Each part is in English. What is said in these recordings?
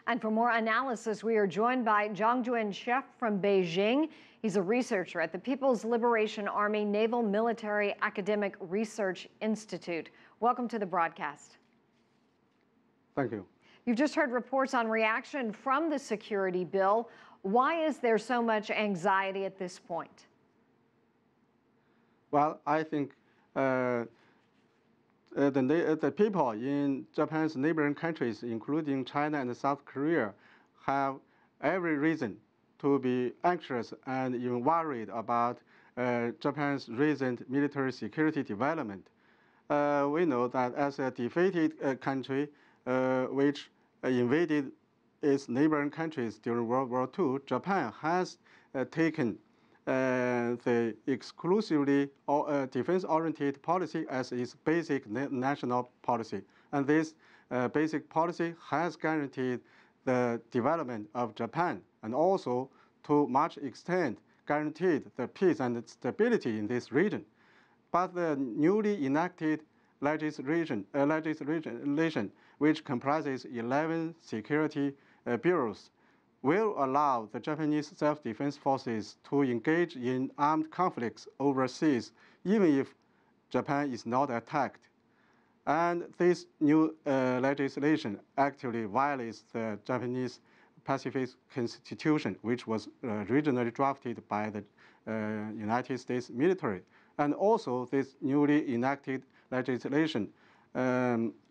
And for more analysis, we are joined by Zhang Junshe from Beijing. He's a researcher at the People's Liberation Army Naval Military Academic Research Institute. Welcome to the broadcast. Thank you. You've just heard reports on reaction from the security bill. Why is there so much anxiety at this point? Well, I think the people in Japan's neighboring countries, including China and South Korea, have every reason to be anxious and even worried about Japan's recent military security development. We know that as a defeated country which invaded its neighboring countries during World War II, Japan has taken the exclusively defense-oriented policy as its basic national policy. And this basic policy has guaranteed the development of Japan and also, to much extent, guaranteed the peace and stability in this region. But the newly enacted legislation, which comprises 11 security bureaus, will allow the Japanese self-defense forces to engage in armed conflicts overseas, even if Japan is not attacked. And this new legislation actually violates the Japanese pacifist constitution, which was originally drafted by the United States military. And also, this newly enacted legislation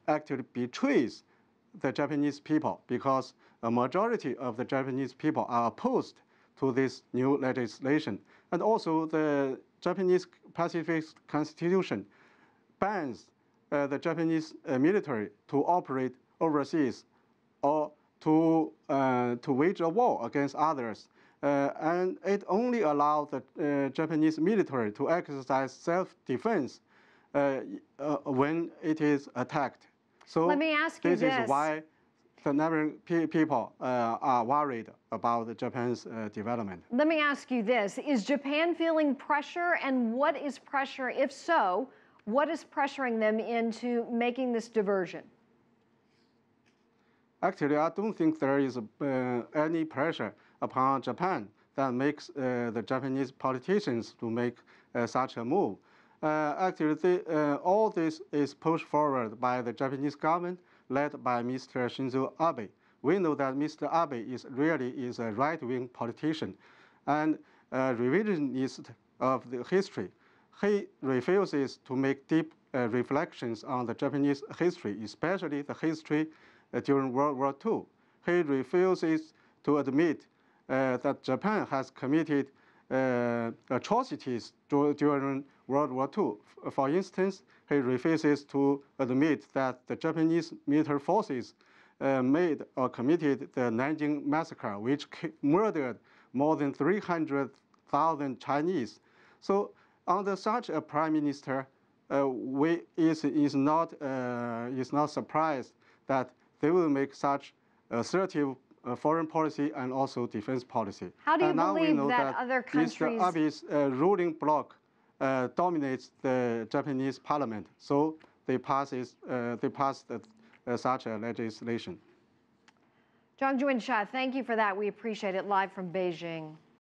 actually betrays the Japanese people, because a majority of the Japanese people are opposed to this new legislation. And also, the Japanese pacifist constitution bans the Japanese military to operate overseas or to wage a war against others. And it only allows the Japanese military to exercise self-defense when it is attacked. So let me ask you this is why the neighboring people are worried about Japan's development. Let me ask you this. Is Japan feeling pressure, and what is pressure? If so, what is pressuring them into making this diversion? Actually, I don't think there is any pressure upon Japan that makes the Japanese politicians to make such a move. Actually, all this is pushed forward by the Japanese government, led by Mr. Shinzo Abe. We know that Mr. Abe is a right-wing politician and a revisionist of the history. He refuses to make deep reflections on the Japanese history, especially the history during World War II. He refuses to admit that Japan has committed atrocities during World War II. For instance, he refuses to admit that the Japanese military forces made or committed the Nanjing massacre, which murdered more than 300,000 Chinese. So under such a prime minister, is not surprised that they will make such assertive foreign policy and also defense policy. How do you now believe we know that other countries... Mr. Abe's ruling bloc dominates the Japanese parliament, so they passed such a legislation. Zhang Junshe, thank you for that. We appreciate it. Live from Beijing.